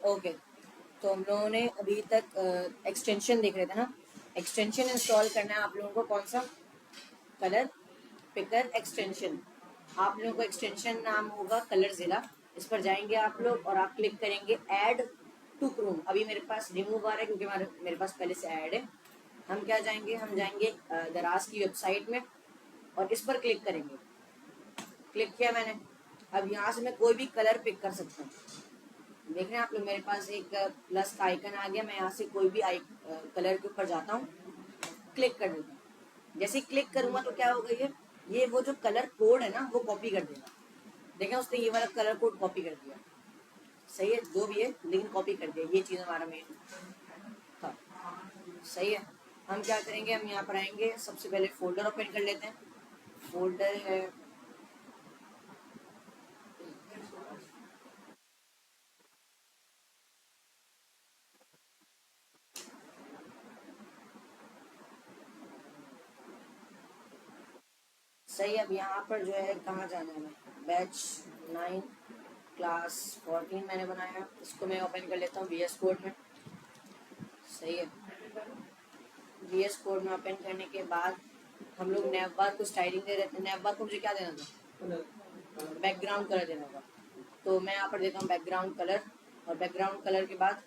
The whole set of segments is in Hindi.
ओके, तो हम लोगों ने अभी तक एक्सटेंशन देख रहे थे ना। एक्सटेंशन इंस्टॉल करना है आप लोगों को, कौन सा? Colour picker extension. आप लोगों को एक्सटेंशन नाम होगा कलरजिला। इस पर जाएंगे आप लोग और आप क्लिक करेंगे ऐड टू क्रोम। अभी मेरे पास रिमूव आ रहा है क्योंकि मेरे पास पहले से ऐड है। हम क्या जाएंगे, हम जाएंगे दराज की वेबसाइट में और इस पर क्लिक करेंगे। क्लिक किया मैंने। अब यहाँ से मैं कोई भी कलर पिक कर सकता हूँ। देख रहे हैं आप लोग, मेरे पास एक प्लस का आइकन आ गया। मैं यहाँ से कोई भी कलर के ऊपर जाता हूँ, क्लिक कर देता हूँ। जैसे ही क्लिक करूंगा तो क्या होगा, ये वो जो कलर कोड है ना वो कॉपी कर देगा। देखें, उसने ये वाला कलर कोड कॉपी कर दिया। सही है, जो भी है लेकिन कॉपी कर दिया। ये चीज़ हमारा मेन था। सही है। हम क्या करेंगे, हम यहाँ पर आएंगे, सबसे पहले फोल्डर ओपन कर लेते हैं। फोल्डर है सही। अब यहाँ पर जो है कहाँ जाना है, मैं बैच 9 क्लास 14 मैंने बनाया। इसको मैं ओपन कर लेता हूँ VS कोड में। सही है। VS कोड में ओपन करने के बाद हम लोग नैवबार को स्टाइलिंग दे रहे थे। नैवबार को मुझे क्या देना था, बैकग्राउंड कलर देना था। तो मैं यहाँ पर देता हूँ बैकग्राउंड कलर, और बैकग्राउंड कलर के बाद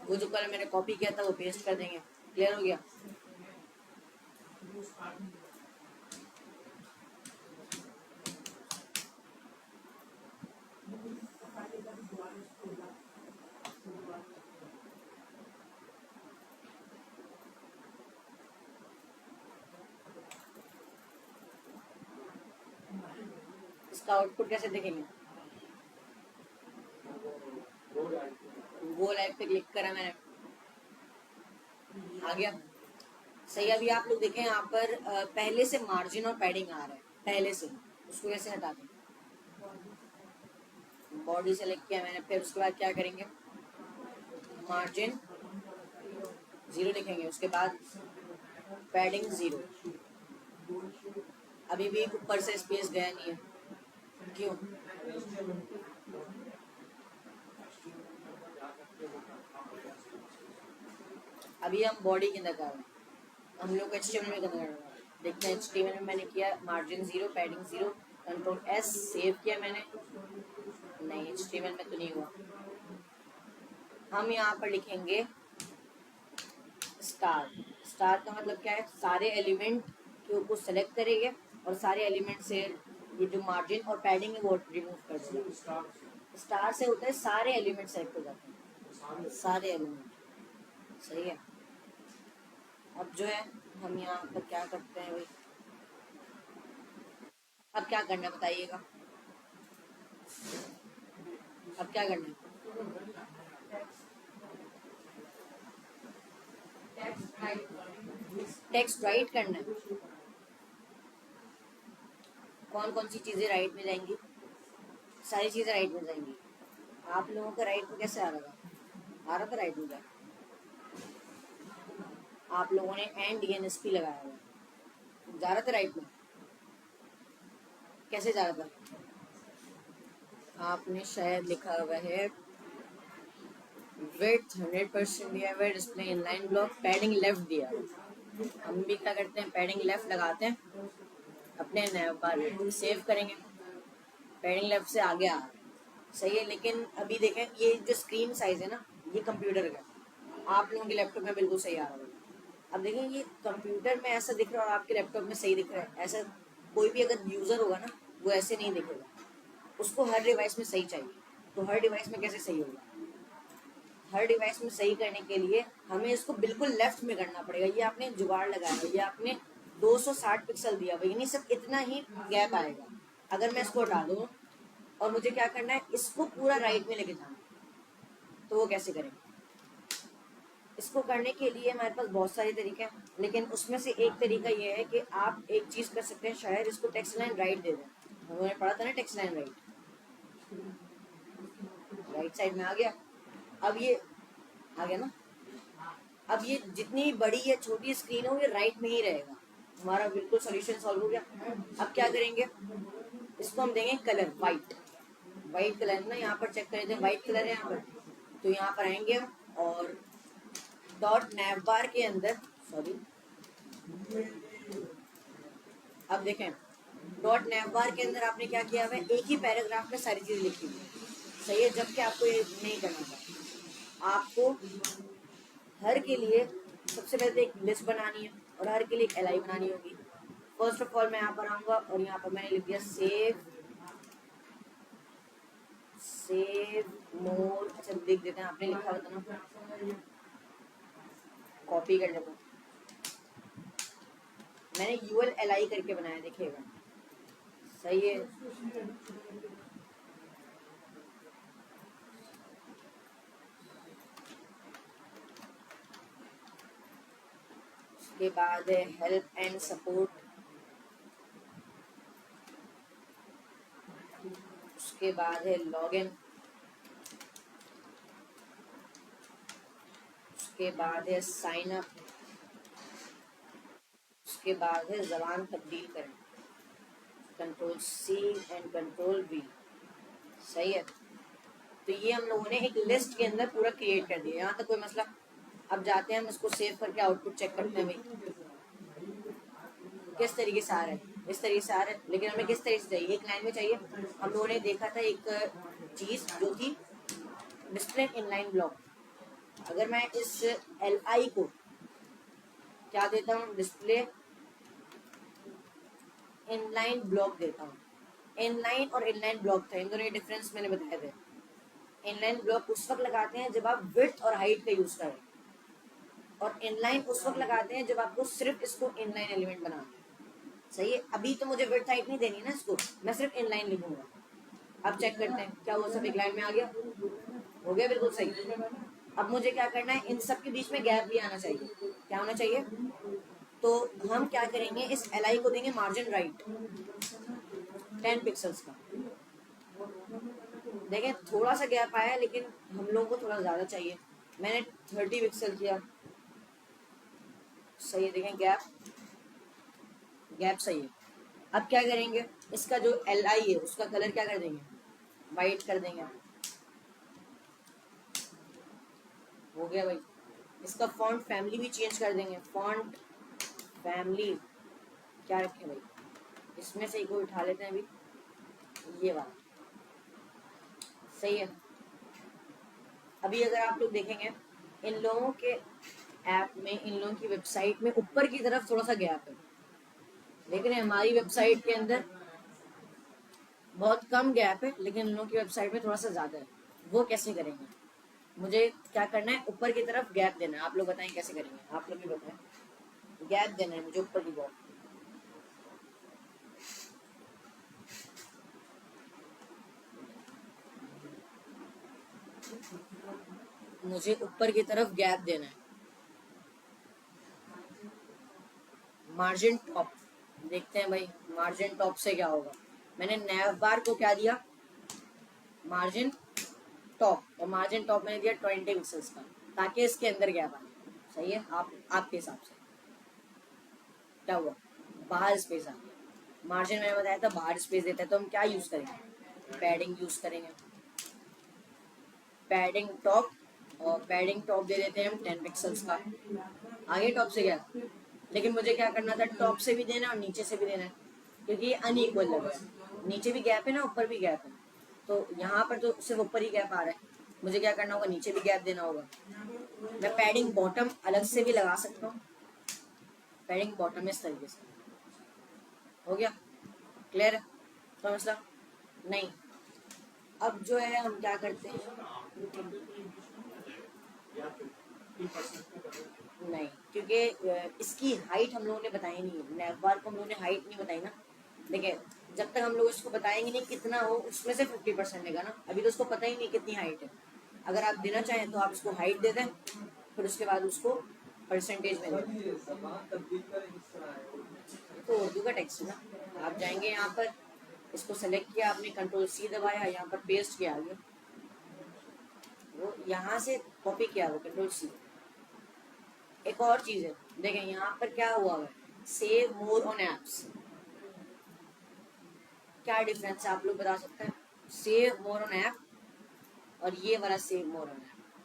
वो जो कलर मैंने कॉपी किया था वो पेस्ट कर देंगे। क्लियर हो गया। इसका आउटपुट कैसे देखेंगे? वो लाइट पे क्लिक करा मैंने, आ गया। सही। अभी आप लोग देखें यहाँ पर पहले से मार्जिन और पैडिंग आ रहा है, पहले से। उसको कैसे हटा दें? बॉडी सेलेक्ट किया मैंने, फिर उसके बाद क्या करेंगे, मार्जिन 0 लिखेंगे, उसके बाद पैडिंग 0। अभी भी ऊपर से स्पेस गया नहीं है, क्यों? अभी हम बॉडी के अंदर कर रहे हैं, हम लोग HTML में कर रहे हैं। देखते हैं HTML में मैंने किया margin 0 padding 0, control S save किया मैंने। नहीं, HTML में तो नहीं हुआ। हम यहाँ पर लिखेंगे स्टार। स्टार का मतलब क्या है, सारे एलिमेंट के ऊपर सेलेक्ट करेंगे और सारे एलिमेंट से ये जो मार्जिन और पैडिंग है वो रिमूव कर देंगे। स्टार से होता है सारे एलिमेंट सेलेक्ट हो जाते हैं, सारे एलिमेंट। सही है। अब जो है हम यहाँ पर क्या करते हैं भाई, अब क्या करना है बताइएगा, अब क्या करना है? टेक्स्ट राइट करना है। कौन कौन सी चीज़ें राइट में जाएंगी? सारी चीज़ें राइट में जाएंगी। आप लोगों को राइट में कैसे आ रहा था? आ रहा था राइट में क्या? आप लोगों ने एंड DNSP लगाया हुआ, जा रहा था राइट में? कैसे जा रहा था? आपने शायद लिखा हुआ है विड्थ 100% दिया हुआ है, display inline block, padding left दिया है। हम भी क्या करते हैं, पैडिंग लेफ्ट लगाते हैं, अपने बार सेव करेंगे, पैडिंग लेफ्ट से आगे आ रहा है। सही है। लेकिन अभी देखें ये जो स्क्रीन साइज है ना, ये कंप्यूटर का, आप लोगों के लैपटॉप में बिल्कुल सही आ रहा है। अब देखें ये कंप्यूटर में ऐसा दिख रहा है और आपके लैपटॉप में सही दिख रहा है, ऐसा कोई भी अगर यूज़र होगा ना वो ऐसे नहीं दिखेगा। उसको हर डिवाइस में सही चाहिए। तो हर डिवाइस में कैसे सही होगा? हर डिवाइस में सही करने के लिए हमें इसको बिल्कुल लेफ्ट में करना पड़ेगा। ये आपने जुगाड़ लगाया है, ये आपने 260 पिक्सल दिया भाई, नहीं सिर्फ इतना ही गैप आएगा। अगर मैं इसको हटा दूँ और मुझे क्या करना है, इसको पूरा राइट में लेके जाना, तो वो कैसे करेंगे? इसको करने के लिए हमारे पास बहुत सारे तरीके हैं, लेकिन उसमें से एक तरीका ये है कि आप एक चीज़ कर सकते हैं, शायद इसको टेक्स्ट लाइन राइट दे दें। उन्होंने पढ़ा था ना text line right, right side में आ गया। अब ये आ गया ना। अब ये जितनी बड़ी या छोटी स्क्रीन हो ये राइट में ही रहेगा। हमारा बिल्कुल सॉल्यूशन सॉल्व हो गया। अब क्या करेंगे, इसको हम देंगे कलर वाइट। वाइट कलर ना, यहाँ पर चेक कर लेते हैं, वाइट कलर है यहाँ पर। तो यहाँ पर आएंगे हम और डॉट नैवबार के अंदर, सॉरी, अब देखें डॉट नैवबार के अंदर आपने क्या किया हुआ है, एक ही पैराग्राफ में सारी चीजें लिखी हुई है, सही है। जबकि आपको ये नहीं करना था, आपको हर के लिए सबसे पहले तो एक लिस्ट बनानी है और हर के लिए एक एलआई बनानी होगी। फर्स्ट ऑफ ऑल मैं यहाँ पर आऊंगा और यहाँ पर मैंने लिख दिया सेव मोर, अच्छा लिख देते हैं, आपने लिखा होता ना, कॉपी कर लेता हूँ, मैंने ULLI करके बनाया, देखिएगा सही है। उसके बाद है हेल्प एंड सपोर्ट, उसके बाद है लॉगिन, उसके बाद है साइन अप, उसके बाद है जबान तब्दील करें, Ctrl+C एंड Ctrl+V, सही है। तो ये हम लोगों ने एक लिस्ट के अंदर पूरा क्रिएट कर दिया, यहाँ तक कोई मसला। अब जाते हैं हम इसको सेव करके आउटपुट चेक करते हैं भाई किस तरीके से आ रहा है, इस तरीके से आ रहा है, लेकिन हमें किस तरीके से चाहिए, एक लाइन में चाहिए। हम लोगों ने देखा था एक चीज जो थी डिस्प्ले इनलाइन ब्लॉक, अगर मैं इस LI को क्या देता हूँ, डिस्प्ले इनलाइन ब्लॉक देता हूँ। इनलाइन और इनलाइन ब्लॉक था, इन दोनों के डिफरेंस मैंने बताए थे। इनलाइन ब्लॉक उस वक्त लगाते हैं जब आप विड्थ और हाइट का यूज करें, और इनलाइन उस वक्त लगाते हैं जब आपको सिर्फ इसको इनलाइन एलिमेंट बनाना है, सही है। अभी तो मुझे विड्थ हाइट नहीं देनी ना इसको, मैं सिर्फ इनलाइन लिखूंगा। अब चेक करते हैं क्या हुआ, सब एक लाइन में आ गया, हो गया बिल्कुल सही। अब मुझे क्या करना है, इन सब के बीच में गैप भी आना चाहिए, क्या होना चाहिए। तो हम क्या करेंगे, इस LI को देंगे मार्जिन राइट 10 पिक्सल्स का। देखें थोड़ा सा गैप आया है, लेकिन हम लोगों को थोड़ा ज्यादा चाहिए, मैंने 30 पिक्सल किया, सही है। देखें गैप सही है। अब क्या करेंगे, इसका जो LI है उसका कलर क्या कर देंगे, वाइट कर देंगे, हो गया भाई। इसका फॉन्ट फैमिली भी चेंज कर देंगे, फॉन्ट फैमिली क्या रखें भाई, इसमें से एक उठा लेते हैं अभी, ये वाला, सही है। अभी अगर आप लोग देखेंगे इन लोगों के ऐप में, इन लोगों की वेबसाइट में ऊपर की तरफ थोड़ा सा गैप है, लेकिन हमारी वेबसाइट के अंदर बहुत कम गैप है, लेकिन इन लोगों की वेबसाइट में थोड़ा सा ज्यादा है। वो कैसे करेंगे, मुझे क्या करना है, ऊपर की तरफ गैप देना है। आप लोग बताएं कैसे करेंगे, आप लोग भी बताएं। गैप देना है मुझे ऊपर की तरफ, मुझे ऊपर की तरफ गैप देना है। मार्जिन टॉप, देखते हैं भाई मार्जिन टॉप से क्या होगा। मैंने नैव बार को क्या दिया, मार्जिन टॉप, और मार्जिन टॉप मैंने दिया 20 पिक्सल्स का, ताकि इसके अंदर गैप आए, सही है। आपके हिसाब से क्या हुआ, बाहर स्पेस आ गया। मार्जिन मैंने बताया था बाहर स्पेस देता है, तो हम क्या यूज करेंगे, पैडिंग यूज करेंगे, पैडिंग टॉप, और पैडिंग टॉप दे देते हैं हम 10 पिक्सल्स का। आगे टॉप से गया, लेकिन मुझे क्या करना था, टॉप से भी देना और नीचे से भी देना है, क्योंकि ये अनइक्वल लग रहा है, नीचे भी गैप है ना ऊपर भी गैप है। तो यहाँ पर तो सिर्फ ऊपर ही गैप आ रहा है, मुझे क्या करना होगा, नीचे भी गैप देना होगा। मैं पैडिंग बॉटम अलग से भी लगा सकता हूँ, पैडिंग बॉटम इस तरीके से, हो गया क्लियर है, तो मतलब नहीं। अब जो है हम क्या करते हैं, नहीं, क्योंकि इसकी हाइट हम लोगों ने बताई नहीं है, नैवबार को हम लोगों ने हाइट नहीं बताई ना। देखिए जब तक हम लोग इसको बताएंगे नहीं कितना हो, उसमें से 50% लेगा ना, अभी तो उसको पता ही नहीं कितनी हाइट है। अगर आप देना चाहें तो आप उसको हाइट दे दें, फिर उसके बाद उसको परसेंटेज में दें। तो उर्दू का टेक्स्ट है ना, आप जाएंगे यहाँ पर, इसको सेलेक्ट किया आपने, Ctrl+C दबाया, यहाँ पर पेस्ट किया आगे, वो यहाँ से कॉपी किया, वो Ctrl+C। एक और चीज है, देखें यहाँ पर क्या हुआ है, सेव मोर ऑन एप्स, क्या डिफरेंस है आप लोग बता सकते हैं, सेव मोर ऑन ऐप और ये वाला save more on app,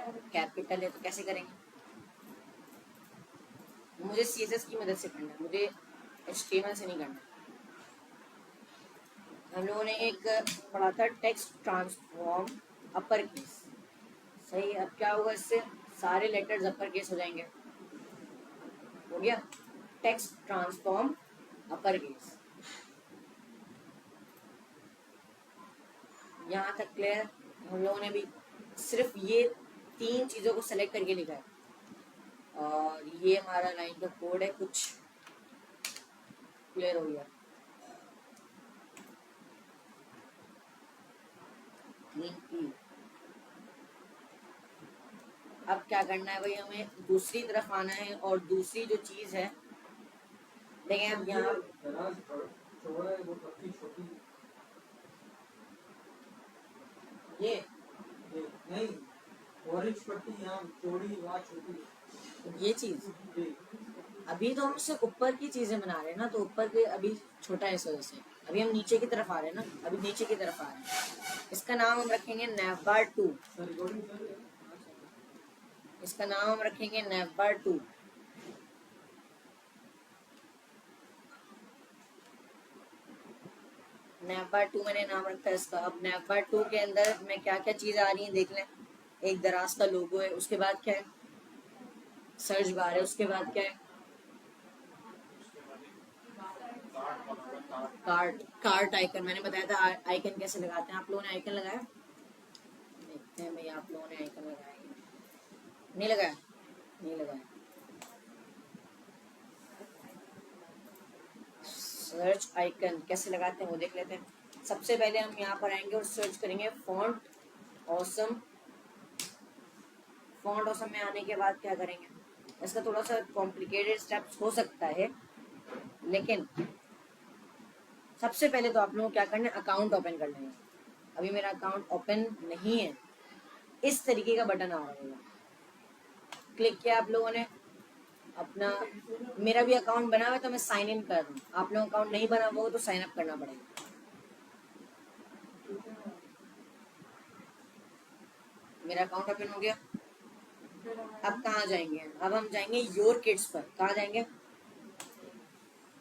capital है तो कैसे करेंगे? मुझे CSS की मदद से करना है, मुझे HTML से नहीं करना। हम लोगों ने एक पढ़ा था टेक्स्ट ट्रांसफॉर्म अपर केस, सही। अब क्या होगा इससे? सारे लेटर्स अपर केस हो जाएंगे। हो गया टेक्स्ट ट्रांसफॉर्म अपर केस। यहाँ तक क्लियर? हम लोगों ने भी सिर्फ ये 3 चीज़ों को सेलेक्ट करके लिखा है, और ये हमारा लाइन का कोड है। कुछ क्लियर हो गया? अब क्या करना है भाई, हमें दूसरी तरफ आना है, और दूसरी जो चीज़ है, देखें अब यहाँ ये नहीं, ऑरेंज पट्टी यहाँ चौड़ी वहाँ छोटी, ये चीज़ अभी तो हम सिर्फ ऊपर की चीज़ें बना रहे हैं ना, तो ऊपर के अभी छोटा है इस वजह से। अभी हम नीचे की तरफ आ रहे हैं ना, अभी नीचे की तरफ आ रहे हैं। इसका नाम हम रखेंगे नेवबार 2। इसका नाम हम रखेंगे नेवबार 2। नेवबार 2 मैंने नाम रखा है इसका। अब नेवबार 2 के अंदर में क्या क्या चीज़ आ रही है देख लें। एक दराज का लोगो है, उसके बाद क्या है? सर्च बार है, उसके बाद क्या है? कार्ट। कार्ट आइकन मैंने बताया था आइकन कैसे लगाते हैं। आप लोगों ने आइकन लगाया? देखते हैं भाई आप लोगों ने आइकन लगाया नहीं लगाया? नहीं लगाया। सर्च आइकन कैसे लगाते हैं वो देख लेते हैं। सबसे पहले हम यहाँ पर आएंगे और सर्च करेंगे फॉन्ट ऑसम। फॉन्ट ऑसम में आने के बाद क्या करेंगे? इसका थोड़ा सा कॉम्प्लिकेटेड स्टेप्स हो सकता है, लेकिन सबसे पहले तो आप लोगों को क्या करना है? अकाउंट ओपन करना है। अभी मेरा अकाउंट ओपन नहीं है। इस तरीके का बटन आ रहा होगा, क्लिक किया आप लोगों ने अपना। मेरा भी अकाउंट बना हुआ है तो मैं साइन इन कर दूँ। आप लोगों का अकाउंट नहीं बना हुआ तो साइन अप करना पड़ेगा। मेरा अकाउंट ओपन हो गया। अब कहाँ जाएंगे? अब हम जाएंगे योर किड्स पर। कहाँ जाएंगे?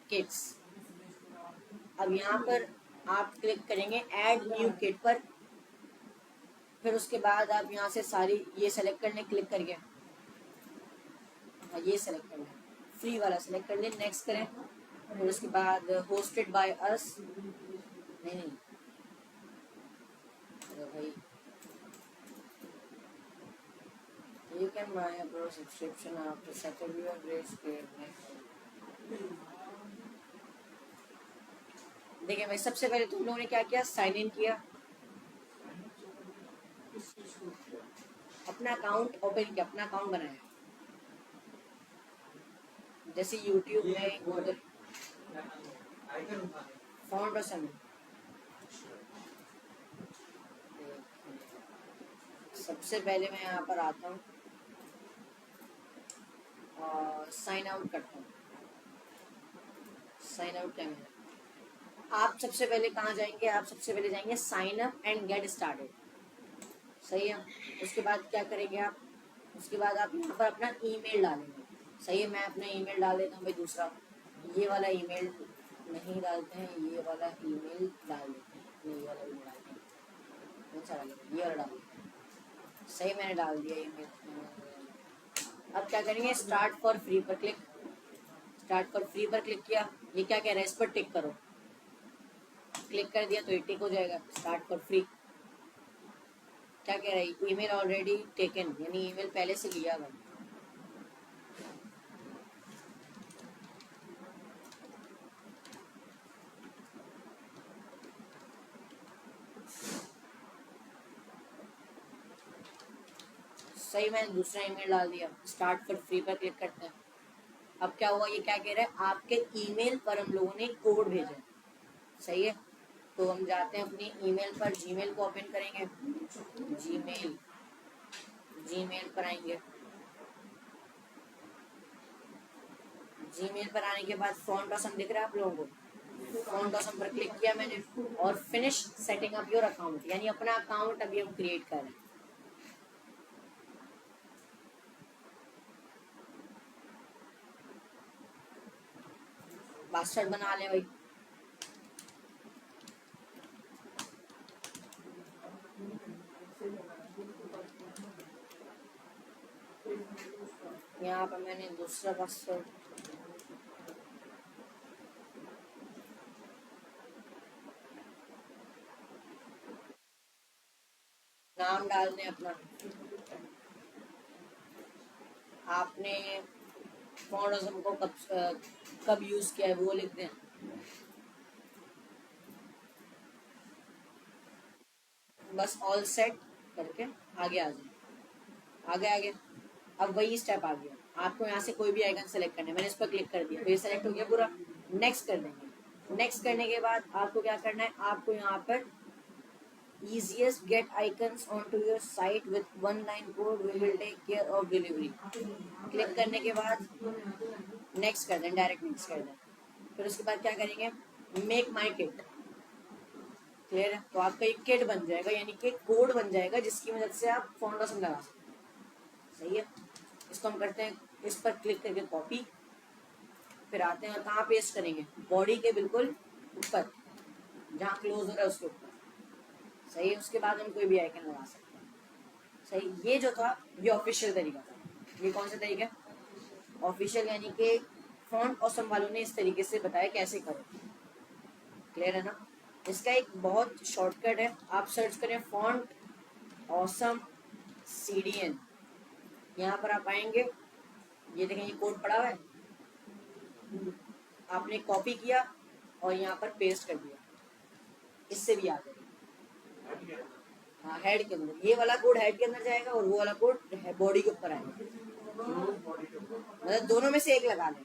किड्स। अब यहाँ पर आप क्लिक करेंगे ऐड न्यू किड पर। फिर उसके बाद आप यहाँ से सारी ये सेलेक्ट करने, क्लिक करके ये सेलेक्ट कर लें, फ्री वाला सेलेक्ट कर लें, नेक्स्ट करें। फिर उसके बाद होस्टेड बाय अस, नहीं भाई, you can buy a pro subscription after setting your grace period। देखिए भाई सबसे पहले तुम लोगों ने क्या किया? साइन इन किया, अपना अकाउंट ओपन किया, अपना अकाउंट बनाया। जैसे यूट्यूब में गूगल फॉन्ट और समय। सबसे पहले मैं यहाँ पर आता हूँ और साइन आउट करता हूँ। साइन आउट क्या है? आप सबसे पहले कहाँ जाएंगे? आप सबसे पहले जाएंगे sign up and get started, सही है। उसके बाद क्या करेंगे आप? उसके बाद आप यहाँ पर अपना ईमेल डालेंगे, सही है। मैं अपना ईमेल डाल देता हूँ भाई। दूसरा ये वाला ईमेल नहीं डालते हैं, ये वाला ईमेल डाल देते हैं। नहीं, ये वाला ईमेल डालते हैं, कौन सा डालेंगे? ये वाला डाल देते हैं, सही। मैंने डाल दिया ईमेल। अब क्या करेंगे? स्टार्ट फॉर फ्री पर क्लिक। स्टार्ट फॉर फ्री पर क्लिक किया। ये क्या कह रहा है? इस पर टिक करो। क्लिक कर दिया तो ये टिक हो जाएगा, स्टार्ट फॉर फ्री। क्या कह रहा है? ईमेल ऑलरेडी टेकन, यानी ईमेल पहले से लिया हुआ। सही, मैंने दूसरा ईमेल डाल दिया। स्टार्ट फॉर फ्री पर क्लिक करते हैं। अब क्या हुआ? ये क्या कह रहा है? आपके ईमेल पर हम लोगों ने कोड भेजा, सही है। तो हम जाते हैं अपनी ईमेल पर, जीमेल को ओपन करेंगे। जीमेल, जीमेल पर आएंगे। जीमेल पर आने के बाद फॉन्ट ऑसम दिख रहा है आप लोगों को? फॉन्ट ऑसम पर क्लिक किया मैंने और finish setting up your account, यानी अपना अकाउंट अभी हम क्रिएट कर रहे हैं। पासवर्ड बना ले भाई। यहाँ पर मैंने दूसरा पासवर्ड, नाम डाल दें अपना, आपने फॉन्ट को कब यूज किया है वो लिख दें। बस ऑल सेट करके आगे आ जाए, आगे। अब वही स्टेप आ गया, आपको यहाँ से कोई भी आइकन सेलेक्ट करना है। मैंने इस पर क्लिक कर दिया तो ये सेलेक्ट हो गया पूरा। नेक्स्ट कर देंगे। नेक्स्ट करने के बाद आपको क्या करना है, आपको यहाँ पर easiest get icons onto your site with one line code we will take care of delivery click करने के बाद नेक्स्ट कर दें, डायरेक्ट नेक्स्ट कर दें। फिर उसके बाद क्या करेंगे, मेक माई किट। क्लियर है? तो आपका एक किट बन जाएगा, यानी कि कोड बन जाएगा जिसकी मदद से आप फाउंडेशन लगा सकते हैं। सही है, इसको हम करते हैं, इस पर क्लिक करके कॉपी, फिर आते हैं कहाँ पेस्ट करेंगे, बॉडी के बिल्कुल ऊपर जहाँ क्लोज हो रहा है उसके ऊपर। सही है, उसके बाद हम कोई भी आइकन लगा सकते हैं। सही, ये जो था ये ऑफिशियल तरीका था। ये कौन सा तरीका है? ऑफिशियल, यानी कि फॉन्ट ऑसम वालों ने इस तरीके से बताया कैसे करो। क्लियर है ना? इसका एक बहुत शॉर्टकट है, आप सर्च करें फॉन्ट ऑसम CDN, यहाँ पर आप आएंगे, ये देखें ये कोड पड़ा हुआ है, आपने कॉपी किया और यहाँ पर पेस्ट कर दिया, इससे भी आ जाएगा। हाँ, हेड के अंदर ये वाला कोड हेड के अंदर जाएगा और वो वाला कोड बॉडी के ऊपर आएगा, मतलब दोनों में से एक लगा लें।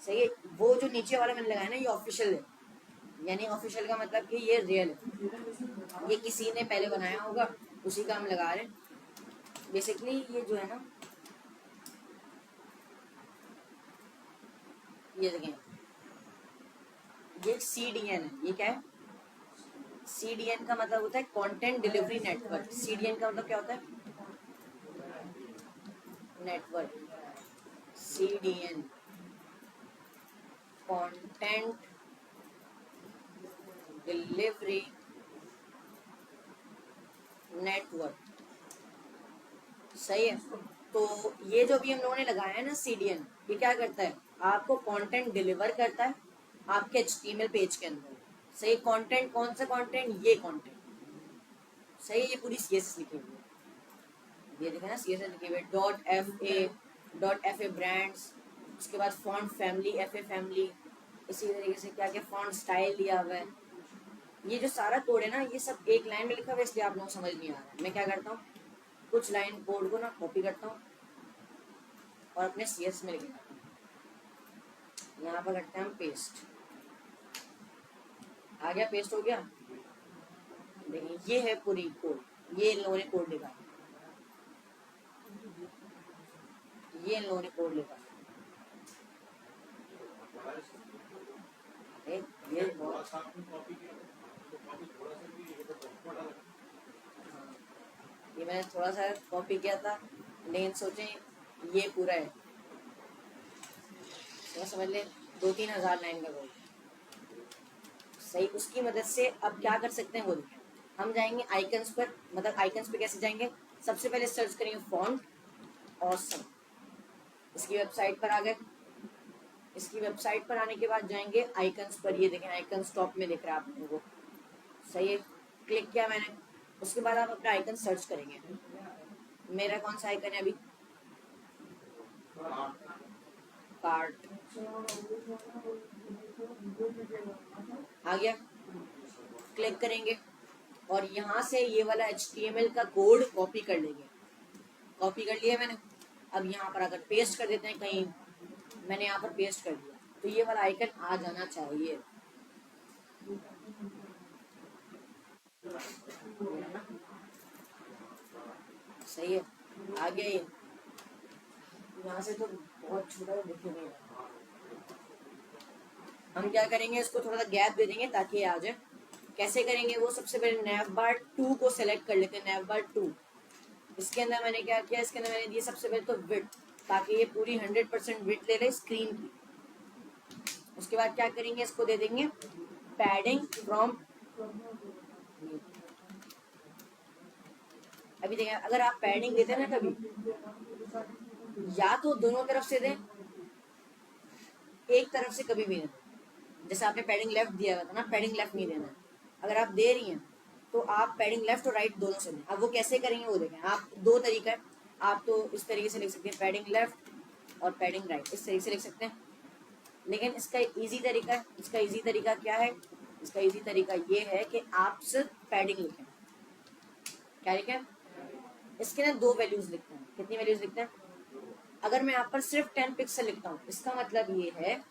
सही है, वो जो नीचे वाला मैंने लगाया ना ये ऑफिशियल है, यानी ऑफिशियल का मतलब कि ये रियल है, ये किसी ने पहले बनाया होगा, उसी का हम लगा रहे हैं। बेसिकली ये जो है ना, ये देखें ये CDN है। ये क्या है? CDN का मतलब होता है कंटेंट डिलीवरी नेटवर्क। CDN का मतलब क्या होता है? Network. CDN content delivery network. सही है, तो ये जो भी हम लोगों ने लगाया है ना CDN, ये क्या करता है, आपको कंटेंट डिलीवर करता है आपके HTML पेज के अंदर। सही, कंटेंट कौन सा कंटेंट? ये कंटेंट। सही, ये पूरी CSS लिखी हुई है, ये देखा ना CSS लिखी हुई है, .fa ब्रांड्स, उसके बाद फॉन्ट फैमिली FA फैमिली, इसी तरीके से क्या क्या फॉन्ट स्टाइल दिया हुआ है। ये जो सारा कोड है ना, ये सब एक लाइन में लिखा हुआ है, इसलिए आप लोगों को समझ नहीं आ रहा है। मैं क्या करता हूँ, कुछ लाइन कोड को ना कॉपी करता हूँ और अपने CSS में लिख देता हूँ। यहाँ पर करते हैं हम पेस्ट, आ गया, पेस्ट हो गया। देखिए ये है पूरी कोड, ये इन लोगों ने कोड लिखा, ये इन लोगों ने कोड लिखा। ये बहुत, ये मैंने थोड़ा सा कॉपी किया था, लेकिन सोचें ये पूरा है, तो समझ लें 2-3 हज़ार लाइन का कोड। सही, उसकी मदद से अब क्या कर सकते हैं वो देखें। हम जाएंगे आइकन्स पर, मतलब आइकन्स पे कैसे जाएंगे, सबसे पहले सर्च करेंगे फॉन्ट ऑसम, इसकी वेबसाइट पर आ गए। इसकी वेबसाइट पर आने के बाद जाएंगे आइकन्स पर, ये देखें आइकन्स टॉप में दिख रहा है आप लोगों को। सही है, क्लिक किया मैंने, उसके बाद आप अपना आइकन सर्च करेंगे। मेरा कौन सा आइकन है अभी? कार्ट। आ गया, क्लिक करेंगे और यहाँ से ये वाला HTML का कोड कॉपी कर लेंगे। कॉपी कर लिया मैंने, अब यहाँ पर अगर पेस्ट कर देते हैं कहीं, मैंने यहाँ पर पेस्ट कर दिया, तो ये वाला आइकन आ जाना चाहिए। सही है, आ गया ये। यहाँ से तो बहुत छोटा दिखे नहीं, हम क्या करेंगे, इसको थोड़ा सा गैप दे देंगे ताकि आ जाए। कैसे करेंगे वो, सबसे पहले नैवबार 2 को सेलेक्ट कर लेते हैं, नैवबार 2। इसके अंदर मैंने क्या किया, इसके अंदर मैंने दी सबसे पहले तो विड्थ, ताकि ये पूरी 100% विड्थ ले रहे स्क्रीन की। उसके बाद क्या करेंगे, इसको दे देंगे पैडिंग फ्रॉम। अभी देखिए, अगर आप पैडिंग देते हैं ना कभी, या तो दोनों तरफ से दें, एक तरफ से कभी भी नहीं। जैसे आपने पैडिंग लेफ्ट दिया हुआ था ना, पैडिंग लेफ्ट नहीं देना है। अगर आप दे रही हैं तो आप पैडिंग लेफ्ट और राइट दोनों से दें। अब वो कैसे करेंगे वो देखें। आप दो तरीका है, आप तो इस तरीके से लिख सकते हैं पैडिंग लेफ्ट और पैडिंग राइट, इस तरीके से लिख सकते हैं। लेकिन इसका इजी तरीका है, इसका इजी तरीका क्या है, इसका इजी तरीका ये है कि आप सिर्फ पैडिंग लिखें। क्या लिखें, इसके ना दो वैल्यूज लिखते हैं। कितनी वैल्यूज लिखते हैं, अगर मैं यहाँ पर सिर्फ 10 पिक्सल लिखता हूँ, इसका मतलब ये है,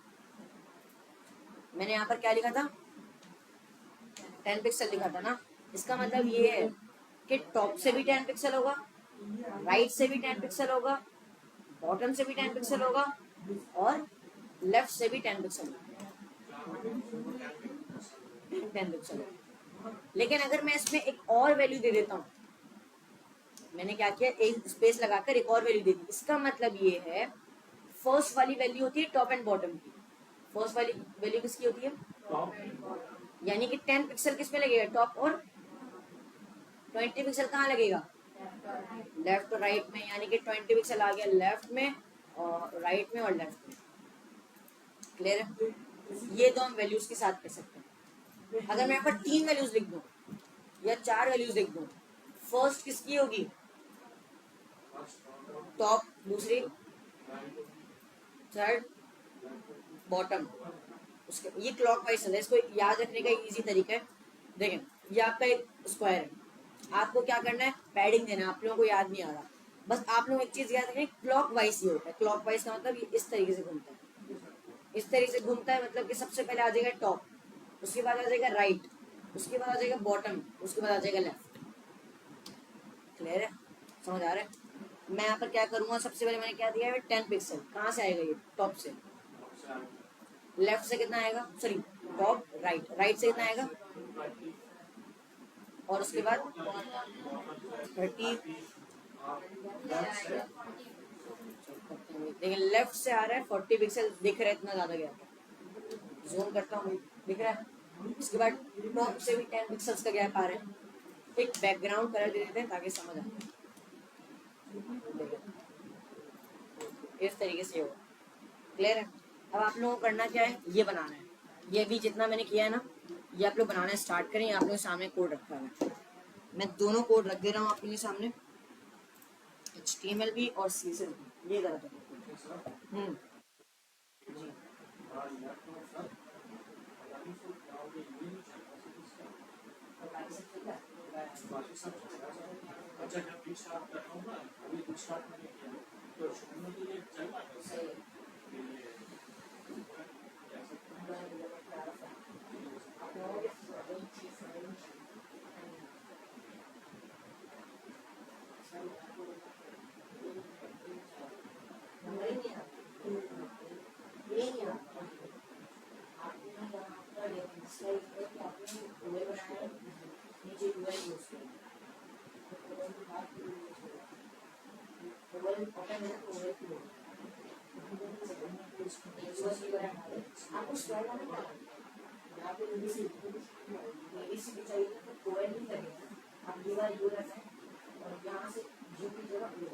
मैंने यहाँ पर क्या लिखा था, 10 पिक्सल लिखा था ना, इसका मतलब ये है कि टॉप से भी 10 पिक्सल होगा, राइट से भी 10 पिक्सल होगा, बॉटम से भी 10 पिक्सल होगा, और लेफ्ट से भी 10 पिक्सल होगा, 10 पिक्सल होगा। लेकिन अगर मैं इसमें एक और वैल्यू दे देता हूँ, मैंने क्या किया, एक स्पेस लगाकर एक और वैल्यू दे दी, इसका मतलब ये है, फर्स्ट वाली वैल्यू होती है टॉप एंड बॉटम की। फर्स्ट वाली वैल्यू किसकी होती है, यानी कि 10 पिक्सल किस में लगेगा, टॉप, और 20 पिक्सल कहाँ लगेगा, लेफ्ट और राइट में। यानी कि 20 पिक्सल आ गया लेफ्ट में और राइट में और लेफ्ट में। क्लियर है, ये दो हम वैल्यूज के साथ कर सकते हैं। अगर मैं यहाँ पर 3 वैल्यूज लिख दूं या 4 वैल्यूज लिख दूं, फर्स्ट किसकी होगी, टॉप, दूसरी थर्ड बॉटम, उसके ये क्लॉकवाइज है। इसको याद रखने का इजी तरीका है, देखें ये आपका एक स्क्वायर है, आपको क्या करना है, पैडिंग देना है। आप लोगों को याद नहीं आ रहा, बस आप लोग एक चीज याद रखें, क्लॉकवाइज ये होता है। क्लॉकवाइज का मतलब ये इस तरीके से घूमता है, इस तरीके से घूमता है, मतलब कि सबसे पहले आ जाएगा टॉप, उसके बाद आ जाएगा राइट, उसके बाद आ जाएगा बॉटम, उसके बाद आ जाएगा लेफ्ट। क्लियर है, समझ आ रहा है। मैं यहाँ पर क्या करूंगा, सबसे पहले मैंने क्या दिया है, 10 पिक्सल। कहाँ से आएगा ये, टॉप से। लेफ्ट से कितना आएगा, सॉरी टॉप, राइट, राइट से कितना आएगा, और उसके बाद 30। देखिए लेफ्ट से आ रहा है 40 पिक्सल, दिख रहा है इतना ज्यादा गैप, जूम करता हूँ, दिख रहा है। इसके बाद टॉप से भी 10 पिक्सल्स का गैप आ रहा है। एक बैकग्राउंड कलर दे देते हैं ताकि समझ आए, इस तरीके से होगा। क्लियर है, अब आप लोगों को करना क्या है, ये बनाना है। ये भी जितना मैंने किया है ना, ये आप लोग बनाना स्टार्ट करें। आप लोगों के सामने कोड रखा है, मैं दोनों कोड रख दे रहा हूँ आप लोगों के सामने, HTML भी और CSS भी। ये जरा जी सही है। आपको स्क्वायर वाला क्या यहाँ पे ABC भी चाहिए तो प्रोवाइड नहीं करेगा। आप ये बार ये रखना है और यहाँ से जो भी जगह ये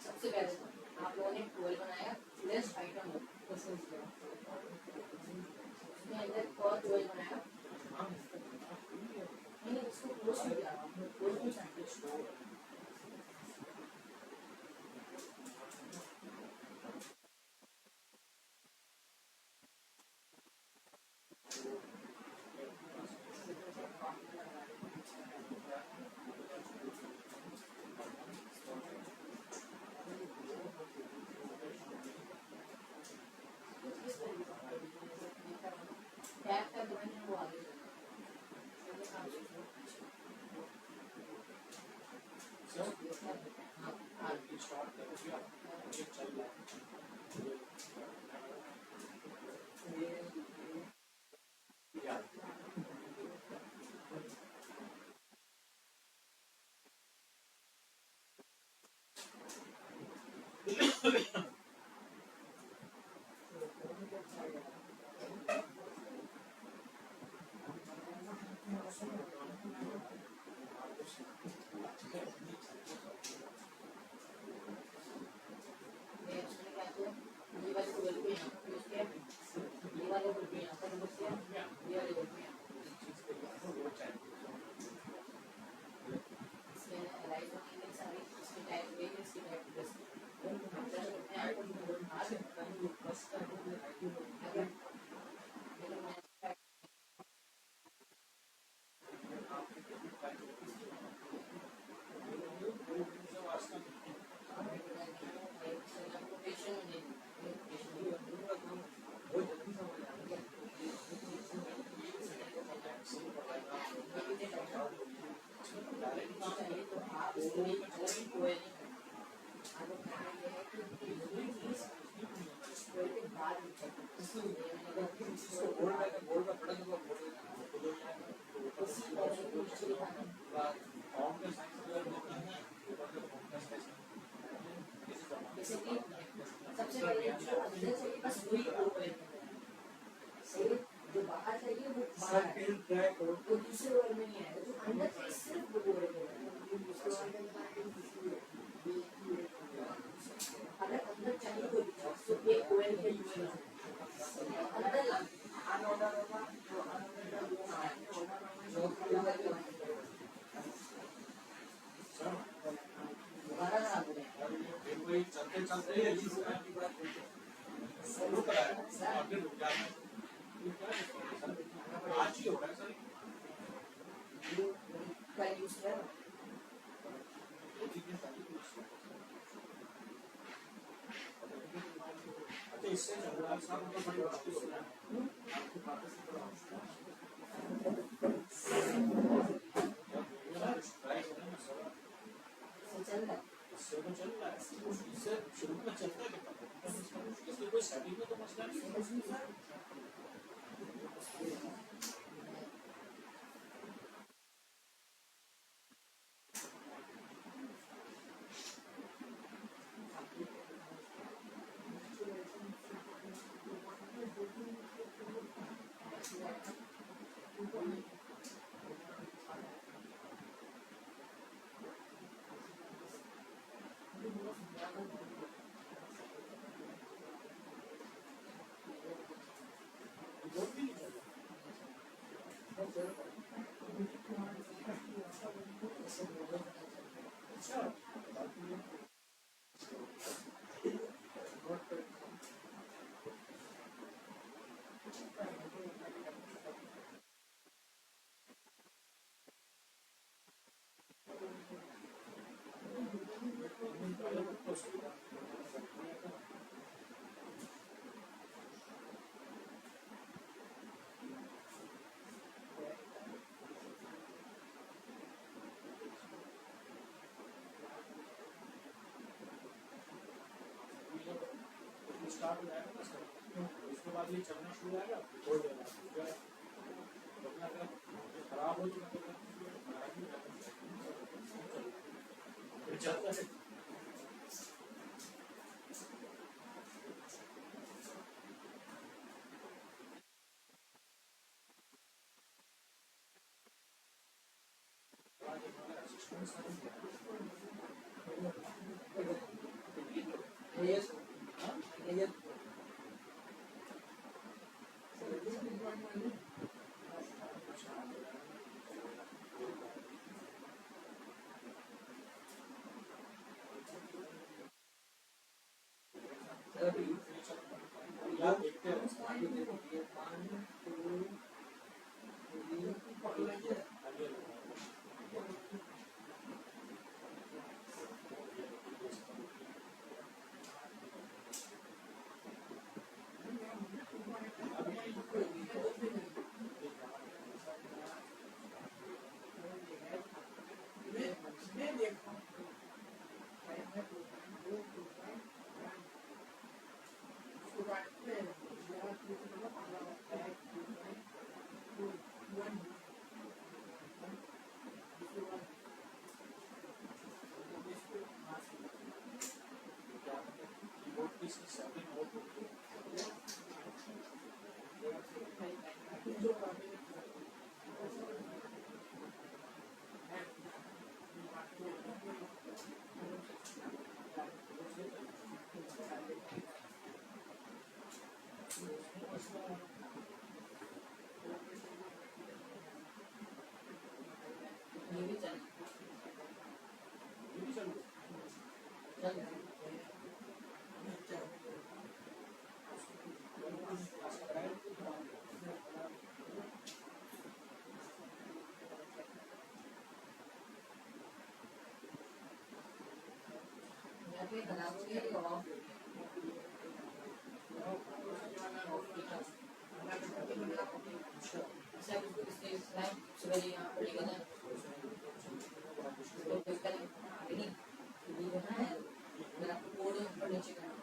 सबसे पहले आप लोगों ने टूल बनाया, लेस आइटम उसके अंदर और टूल बनाया, मैंने इसको क्लोज किया, क्लोज भी चाहिए। टैप का बटन वो आगे जैसे कि सबसे पहले जो अंदर चाहिए बस वही ओवर सही, जो बाहर चाहिए वो बाहर आएगा, वो दूसरे ओवर में नहीं आएगा, जो अंदर चाहिए सिर्फ वो ओवर में अगर अंदर चाहिए कोई चीज तो एक ओवर के यूज अंदर चलते चलते आज ही होगा सर कल यूज करो अच्छा इससे चल रहा है साहब तो बड़ी मुश्किल हो रहा है आपकी बातें से बड़ा चल रहा है इससे तो चल रहा है इससे शुरू में चलता है कितना इससे कोई सेटिंग में तो मसला नहीं है स्टार्ट हो जाएगा ना सर उसके बाद ये चलना शुरू हो जाएगा छोड़ देना खराब हो चुका चलता है देखते ये भी चल खराब हो गया तो ऑफ सुबह यहाँ पर लेकर जाए तो कल नहीं ये करना है मेरा कोड ऊपर नीचे करना